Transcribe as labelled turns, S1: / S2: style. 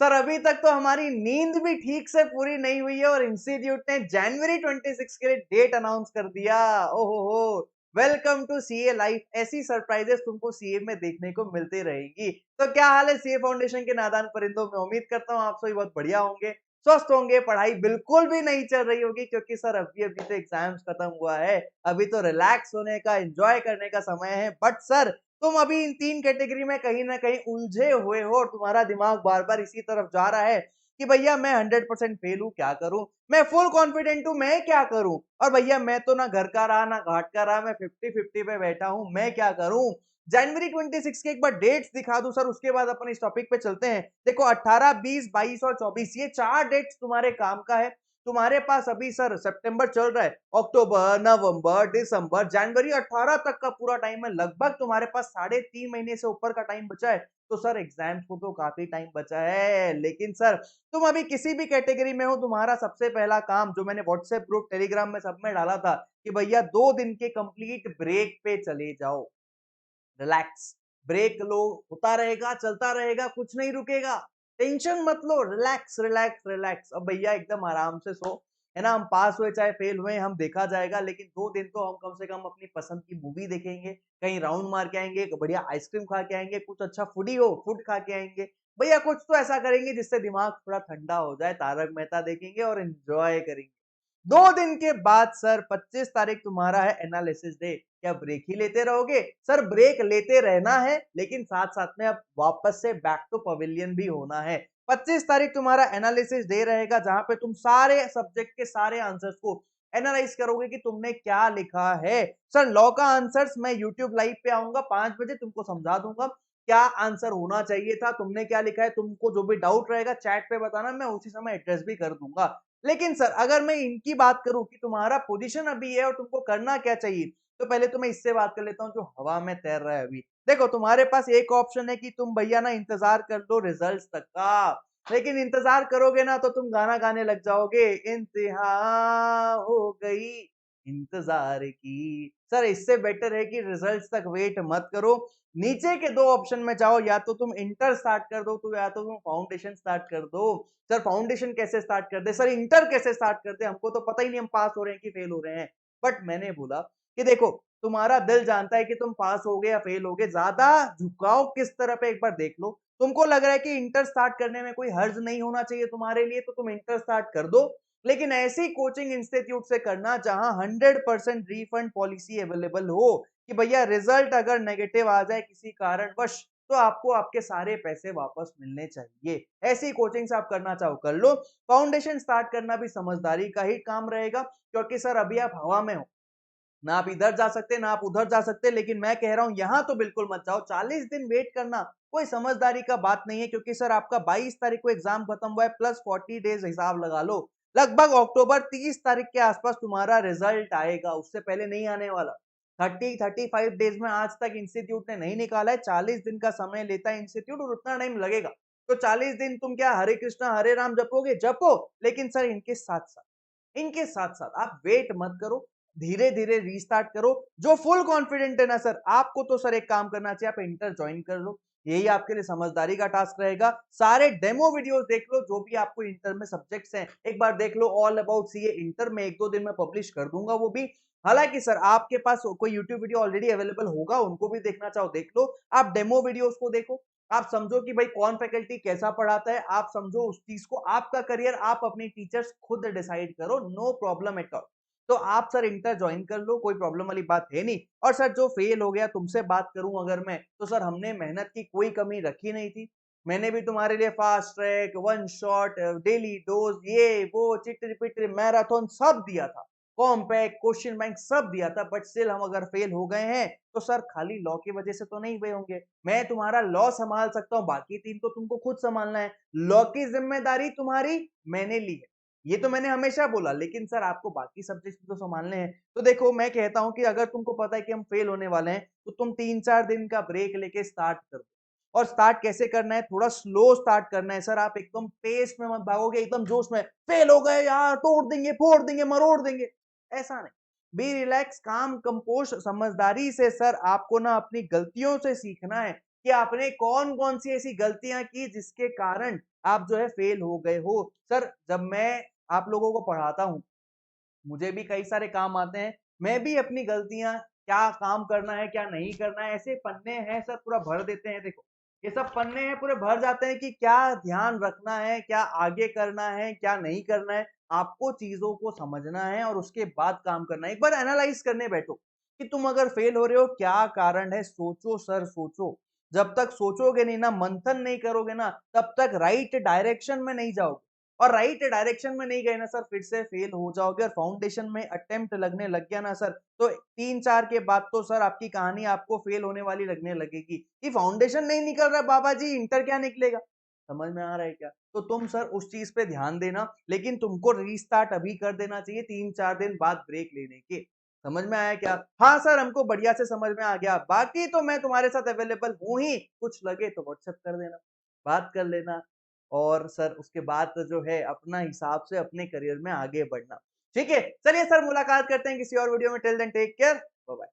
S1: Sir अभी तक तो हमारी नींद भी ठीक से पूरी नहीं हुई है और इंस्टीट्यूट ने जनवरी 26 के लिए डेट अनाउंस कर दिया। ओहो हो, वेलकम टू सीए लाइफ। ऐसी सरप्राइजेस तुमको सीए में देखने को मिलती रहेगी। तो क्या हाल है सीए फाउंडेशन के नादान परिंदों में? उम्मीद करता हूँ आप सभी बहुत बढ़िया होंगे, स्वस्थ होंगे, पढ़ाई बिल्कुल भी नहीं चल रही होगी क्योंकि सर अभी अभी तो एग्जाम्स खत्म हुआ है। अभी तो रिलैक्स होने का, एंजॉय करने का समय है। बट सर तुम अभी इन तीन कैटेगरी में कहीं ना कहीं उलझे हुए हो और तुम्हारा दिमाग बार बार इसी तरफ जा रहा है कि भैया मैं 100% फेल हूं, क्या करूं? मैं फुल कॉन्फिडेंट हूं, मैं क्या करूं? और भैया मैं तो ना घर का रहा ना घाट का रहा, मैं 50-50 पे बैठा हूं, मैं क्या करूं? जनवरी 26 के एक बार डेट्स दिखा दूं सर, उसके बाद अपन इस टॉपिक पे चलते हैं। देखो 18, 20, 22 और 24 ये चार डेट्स तुम्हारे काम का है। तुम्हारे पास अभी सर सितंबर चल रहा है, अक्टूबर, नवंबर, दिसंबर, जनवरी 18 तक का पूरा टाइम है। लगभग तुम्हारे पास 3.5 महीने से ऊपर का टाइम बचा है। तो सर एग्जाम्स को तो काफी टाइम बचा है, लेकिन सर तुम अभी किसी भी कैटेगरी में हो, तुम्हारा सबसे पहला काम जो मैंने व्हाट्सएप ग्रुप, टेलीग्राम में सब में डाला था कि भैया 2 दिन के कंप्लीट ब्रेक पे चले जाओ। रिलैक्स, ब्रेक लो, होता रहेगा, चलता रहेगा, कुछ नहीं रुकेगा। टेंशन मत लो, रिलैक्स रिलैक्स रिलैक्स। अब भैया एकदम आराम से सो, है ना? हम पास हुए चाहे फेल हुए हम देखा जाएगा, लेकिन 2 दिन तो हम कम से कम अपनी पसंद की मूवी देखेंगे, कहीं राउंड मार के आएंगे, बढ़िया आइसक्रीम खा के आएंगे, कुछ अच्छा फूडी हो फूड खा के आएंगे। भैया कुछ तो ऐसा करेंगे जिससे दिमाग थोड़ा ठंडा हो जाए, तारक मेहता देखेंगे और एंजॉय करेंगे। 2 दिन के बाद सर 25 तारीख तुम्हारा है एनालिसिस डे। क्या ब्रेक ही लेते रहोगे? सर ब्रेक लेते रहना है, लेकिन साथ साथ में अब वापस से बैक टू पवेलियन भी होना है। 25 तारीख तुम्हारा एनालिसिस डे रहेगा, जहां पे तुम सारे सब्जेक्ट के सारे आंसर्स को एनालाइज करोगे कि तुमने क्या लिखा है। सर लॉ का आंसर्स मैं यूट्यूब लाइव पे आऊंगा 5 बजे, तुमको समझा दूंगा क्या आंसर होना चाहिए था, तुमने क्या लिखा है। तुमको जो भी डाउट रहेगा चैट पे बताना, मैं उसी समय एड्रेस भी कर दूंगा। लेकिन सर अगर मैं इनकी बात करूं कि तुम्हारा पोजीशन अभी है और तुमको करना क्या चाहिए, तो पहले तो मैं इससे बात कर लेता हूं जो हवा में तैर रहा है अभी। देखो तुम्हारे पास एक ऑप्शन है कि तुम भैया ना इंतजार कर लो रिजल्ट्स तक का, लेकिन इंतजार करोगे ना तो तुम गाना गाने लग जाओगे, इंतहा हो गई इंतजार की। सर इससे बेटर है कि रिजल्ट्स तक वेट मत करो। नीचे के 2 ऑप्शन में जाओ, या तो तुम इंटर स्टार्ट कर दो, तो या तो तुम फाउंडेशन स्टार्ट कर दो। सर फाउंडेशन कैसे स्टार्ट कर दे, सर इंटर कैसे स्टार्ट कर दे? हमको तो पता ही नहीं हम पास हो रहे हैं कि फेल हो रहे हैं। बट मैंने बोला कि देखो तुम्हारा दिल जानता है कि तुम पास हो गए या फेल हो गए, ज्यादा झुकाव किस तरह पे एक बार देख लो। तुमको लग रहा है कि इंटर स्टार्ट करने में कोई हर्ज नहीं होना चाहिए तुम्हारे लिए, तो तुम इंटर स्टार्ट कर दो, लेकिन ऐसी कोचिंग इंस्टीट्यूट से करना जहां 100% रिफंड पॉलिसी अवेलेबल हो कि भैया रिजल्ट अगर नेगेटिव आ जाए किसी कारणवश, तो आपको आपके सारे पैसे वापस मिलने चाहिए। ऐसी कोचिंग से आप करना चाहो कर लो। फाउंडेशन स्टार्ट करना भी समझदारी का ही काम रहेगा, क्योंकि सर अभी आप हवा में हो, ना आप इधर जा सकते ना आप उधर जा सकते। लेकिन मैं कह रहा हूं यहां तो बिल्कुल मत जाओ, 40 दिन वेट करना कोई समझदारी का बात नहीं है, क्योंकि सर आपका 22 तारीख को एग्जाम खत्म हुआ है, प्लस 40 डेज हिसाब लगा लो। लगभग अक्टूबर 30 तारीख के आसपास तुम्हारा रिजल्ट आएगा, उससे पहले नहीं आने वाला। 35 डेज में आज तक इंस्टीट्यूट ने नहीं निकाला है। 40 दिन का समय लेता है इंस्टीट्यूट और उतना टाइम लगेगा। तो 40 दिन तुम क्या हरे कृष्णा हरे राम जपोगे? जपो, लेकिन सर इनके साथ साथ आप वेट मत करो, धीरे धीरे रीस्टार्ट करो। जो फुल कॉन्फिडेंट है ना सर, आपको तो सर एक काम करना चाहिए, आप इंटर ज्वाइन कर लो। यही आपके लिए समझदारी का टास्क रहेगा। सारे डेमो वीडियोस देख लो, जो भी आपको इंटर में सब्जेक्ट्स हैं एक बार देख लो। ऑल अबाउट सीए इंटर में 1-2 दिन में पब्लिश कर दूंगा वो भी। हालांकि सर आपके पास कोई यूट्यूब वीडियो ऑलरेडी अवेलेबल होगा, उनको भी देखना चाहो देख लो। आप डेमो वीडियोस को देखो, आप समझो कि भाई कौन फैकल्टी कैसा पढ़ाता है, आप समझो उस चीज को। आपका करियर आप अपनी टीचर्स खुद डिसाइड करो, नो प्रॉब्लम एट ऑल। तो आप सर इंटर ज्वाइन कर लो, कोई प्रॉब्लम वाली बात है नहीं। और सर जो फेल हो गया, तुमसे बात करूं अगर मैं, तो सर हमने मेहनत की कोई कमी रखी नहीं थी। मैंने भी तुम्हारे लिए fast track, one shot, daily dose, ये वो चिट रिपीट मैराथन सब दिया था, कॉम्पैक्ट क्वेश्चन बैंक सब दिया था। बट स्टिल हम अगर फेल हो गए हैं, तो सर खाली लॉ की वजह से तो नहीं हुए होंगे। मैं तुम्हारा लॉ संभाल सकता हूं, बाकी 3 तो तुमको खुद संभालना है। लॉ की जिम्मेदारी तुम्हारी मैंने ली है, ये तो मैंने हमेशा बोला, लेकिन सर आपको बाकी सब्जेक्ट तो संभालने हैं। तो देखो मैं कहता हूं कि अगर तुमको पता है कि हम फेल होने वाले हैं, तो तुम 3-4 दिन का ब्रेक लेके स्टार्ट कर दो। और स्टार्ट कैसे करना है? थोड़ा स्लो स्टार्ट करना है सर। आप एकदम पेस में मत भागोगे, एकदम जोश में फेल हो गए यार तोड़ देंगे फोड़ देंगे मरोड़ देंगे, ऐसा नहीं। बी रिलैक्स, काम कंपोज, समझदारी से। सर आपको ना अपनी गलतियों से सीखना है कि आपने कौन कौन सी ऐसी गलतियां की जिसके कारण आप जो है फेल हो गए हो। सर जब मैं आप लोगों को पढ़ाता हूँ, मुझे भी कई सारे काम आते हैं, मैं भी अपनी गलतियां, क्या काम करना है क्या नहीं करना है, ऐसे पन्ने हैं सर पूरा भर देते हैं। देखो ये सब पन्ने हैं पूरे भर जाते हैं कि क्या ध्यान रखना है, क्या आगे करना है, क्या नहीं करना है। आपको चीजों को समझना है और उसके बाद काम करना है। एक बार एनालाइज करने बैठो कि तुम अगर फेल हो रहे हो क्या कारण है, सोचो सर सोचो। जब तक सोचोगे नहीं ना, मंथन नहीं करोगे ना, तब तक राइट डायरेक्शन में नहीं जाओगे। और राइट डायरेक्शन में नहीं गए ना सर, फिर से फेल हो जाओगे। और फाउंडेशन में अटेम्प्ट लगने लग गया ना सर, तो 3-4 के बाद तो सर आपकी कहानी आपको फेल होने वाली लगने लगेगी कि फाउंडेशन नहीं निकल रहा बाबा जी, इंटर क्या निकलेगा। समझ में आ रहा है क्या? तो तुम सर उस चीज पे ध्यान देना, लेकिन तुमको रीस्टार्ट अभी कर देना चाहिए 3-4 दिन बाद ब्रेक लेने के। समझ में आया क्या? हाँ सर हमको बढ़िया से समझ में आ गया, बाकी तो मैं तुम्हारे साथ अवेलेबल हूं ही, कुछ लगे तो व्हाट्सएप कर देना, बात कर लेना। और सर उसके बाद तो जो है अपना हिसाब से अपने करियर में आगे बढ़ना। ठीक है, चलिए सर मुलाकात करते हैं किसी और वीडियो में। Till then take care, bye bye.